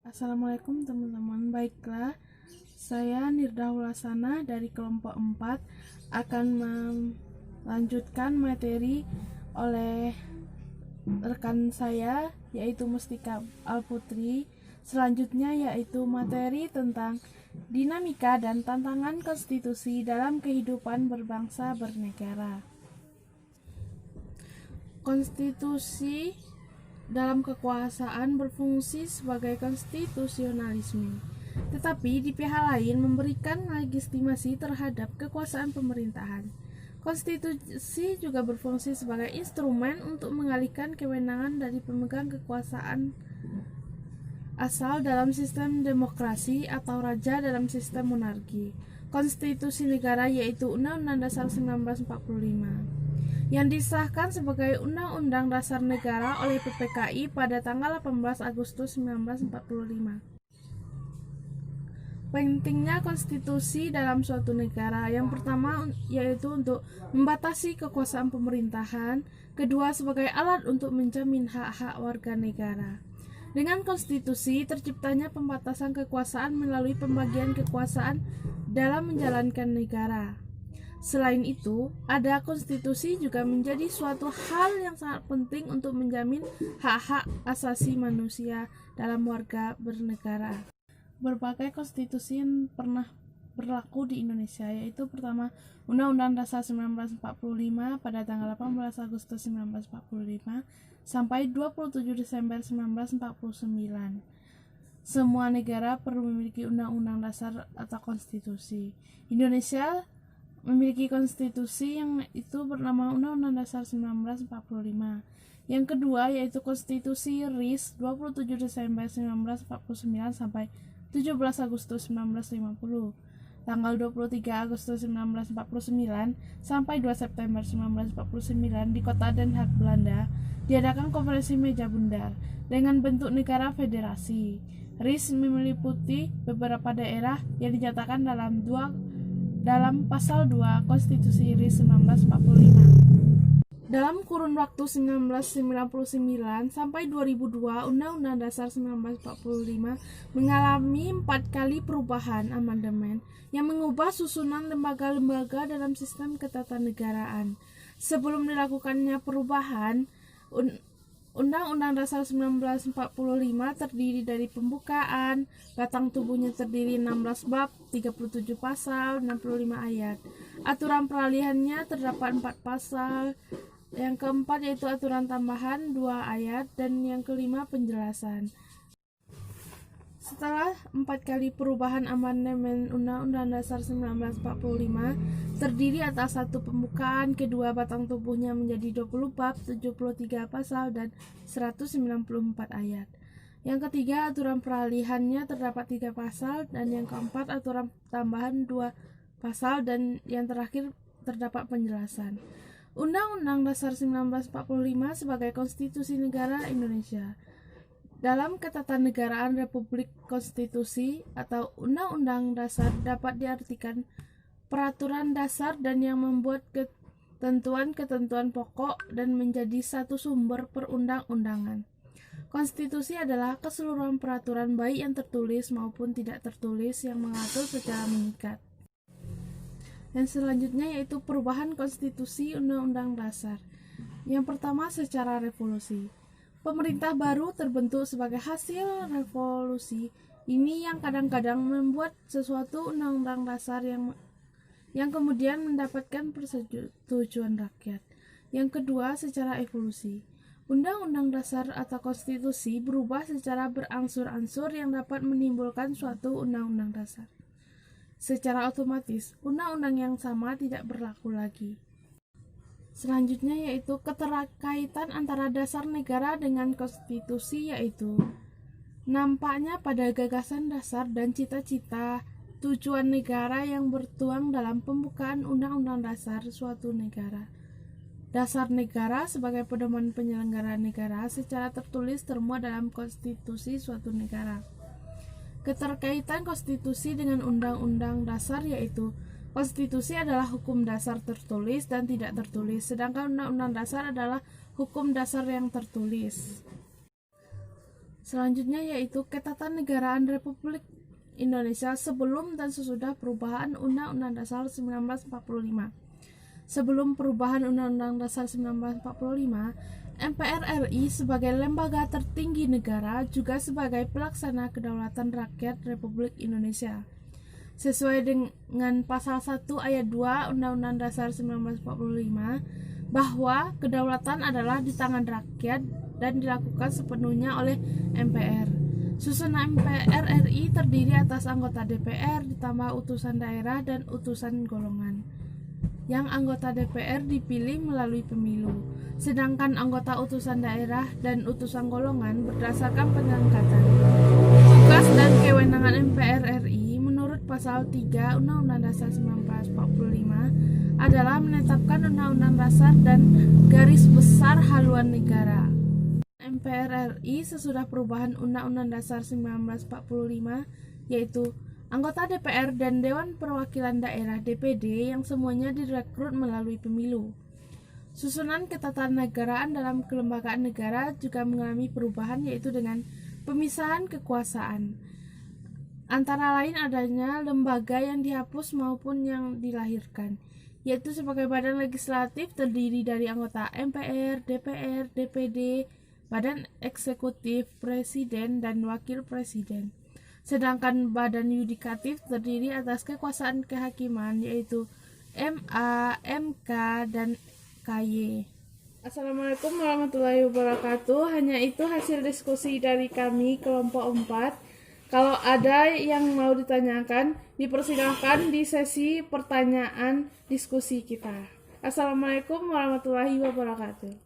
Assalamualaikum teman-teman. Baiklah, saya Nirda Hulasana dari kelompok 4 akan melanjutkan materi oleh rekan saya yaitu Mustika Alputri. Selanjutnya yaitu materi tentang dinamika dan tantangan konstitusi dalam kehidupan berbangsa bernegara. Konstitusi dalam kekuasaan berfungsi sebagai konstitusionalisme, tetapi di pihak lain memberikan legitimasi terhadap kekuasaan pemerintahan. Konstitusi juga berfungsi sebagai instrumen untuk mengalihkan kewenangan dari pemegang kekuasaan asal dalam sistem demokrasi atau raja dalam sistem monarki. Konstitusi negara yaitu Undang-Undang Dasar 1945 yang disahkan sebagai Undang-Undang Dasar Negara oleh PPKI pada tanggal 18 Agustus 1945. Pentingnya konstitusi dalam suatu negara. Yang pertama yaitu untuk membatasi kekuasaan pemerintahan, kedua sebagai alat untuk menjamin hak-hak warga negara. Dengan konstitusi terciptanya pembatasan kekuasaan melalui pembagian kekuasaan dalam menjalankan negara. Selain itu, ada konstitusi juga menjadi suatu hal yang sangat penting untuk menjamin hak-hak asasi manusia dalam warga bernegara. Berbagai konstitusi yang pernah berlaku di Indonesia, yaitu pertama Undang-Undang Dasar 1945 pada tanggal 18 Agustus 1945 sampai 27 Desember 1949. Semua negara perlu memiliki undang-undang dasar atau konstitusi. Indonesia memiliki konstitusi yang itu bernama Undang-Undang Dasar 1945. Yang kedua yaitu Konstitusi RIS 27 Desember 1949 sampai 17 Agustus 1950. Tanggal 23 Agustus 1949 sampai 2 September 1949 di kota Den Haag, Belanda, diadakan konferensi meja bundar dengan bentuk negara federasi. RIS meliputi beberapa daerah yang dinyatakan dalam pasal 2 Konstitusi RIS 1945. Dalam kurun waktu 1999 sampai 2002, Undang-Undang Dasar 1945 mengalami 4 kali perubahan amandemen yang mengubah susunan lembaga-lembaga dalam sistem ketatanegaraan. Sebelum dilakukannya perubahan, Undang-Undang Dasar 1945 terdiri dari pembukaan, batang tubuhnya terdiri 16 bab, 37 pasal, 65 ayat. Aturan peralihannya terdapat 4 pasal. Yang keempat yaitu aturan tambahan 2 ayat dan yang kelima penjelasan. Setelah 4 kali perubahan amandemen Undang-Undang Dasar 1945 terdiri atas 1 pembukaan, kedua batang tubuhnya menjadi 20 bab, 73 pasal dan 194 ayat. Yang ketiga aturan peralihannya terdapat 3 pasal dan yang keempat aturan tambahan 2 pasal dan yang terakhir terdapat penjelasan. Undang-Undang Dasar 1945 sebagai Konstitusi Negara Indonesia. Dalam ketatanegaraan Republik Konstitusi atau Undang-Undang Dasar dapat diartikan peraturan dasar dan yang membuat ketentuan-ketentuan pokok dan menjadi satu sumber perundang-undangan. Konstitusi adalah keseluruhan peraturan baik yang tertulis maupun tidak tertulis yang mengatur secara mengikat. Yang selanjutnya yaitu perubahan konstitusi Undang-Undang Dasar. Yang pertama secara revolusi. Pemerintah baru terbentuk sebagai hasil revolusi ini yang kadang-kadang membuat sesuatu undang-undang dasar yang kemudian mendapatkan persetujuan rakyat. Yang kedua secara evolusi. Undang-undang dasar atau konstitusi berubah secara berangsur-angsur yang dapat menimbulkan suatu undang-undang dasar. Secara otomatis, undang-undang yang sama tidak berlaku lagi. Selanjutnya yaitu keterkaitan antara dasar negara dengan konstitusi, yaitu nampaknya pada gagasan dasar dan cita-cita tujuan negara yang bertuang dalam pembukaan undang-undang dasar suatu negara. Dasar negara sebagai pedoman penyelenggaraan negara secara tertulis termuat dalam konstitusi suatu negara. Keterkaitan konstitusi dengan undang-undang dasar yaitu konstitusi adalah hukum dasar tertulis dan tidak tertulis, sedangkan undang-undang dasar adalah hukum dasar yang tertulis. Selanjutnya yaitu ketatanegaraan Republik Indonesia sebelum dan sesudah perubahan Undang-Undang Dasar 1945. Sebelum perubahan Undang-Undang Dasar 1945, MPR RI sebagai lembaga tertinggi negara juga sebagai pelaksana kedaulatan rakyat Republik Indonesia. Sesuai dengan pasal 1 ayat 2 Undang-Undang Dasar 1945 bahwa kedaulatan adalah di tangan rakyat dan dilakukan sepenuhnya oleh MPR. Susunan MPR RI terdiri atas anggota DPR ditambah utusan daerah dan utusan golongan. Yang anggota DPR dipilih melalui pemilu, sedangkan anggota utusan daerah dan utusan golongan berdasarkan pengangkatan. Tugas dan kewenangan MPR RI menurut pasal 3 Undang-Undang Dasar 1945 adalah menetapkan Undang-Undang Dasar dan garis besar haluan negara. MPR RI sesudah perubahan Undang-Undang Dasar 1945 yaitu anggota DPR dan Dewan Perwakilan Daerah DPD yang semuanya direkrut melalui pemilu. Susunan ketatanegaraan dalam kelembagaan negara juga mengalami perubahan yaitu dengan pemisahan kekuasaan. Antara lain adanya lembaga yang dihapus maupun yang dilahirkan, yaitu sebagai badan legislatif terdiri dari anggota MPR, DPR, DPD, badan eksekutif, presiden, dan wakil presiden. Sedangkan badan yudikatif terdiri atas kekuasaan kehakiman yaitu MA, MK, dan KY. Assalamualaikum warahmatullahi wabarakatuh. Hanya itu hasil diskusi dari kami kelompok 4. Kalau ada yang mau ditanyakan, dipersilakan di sesi pertanyaan diskusi kita. Assalamualaikum warahmatullahi wabarakatuh.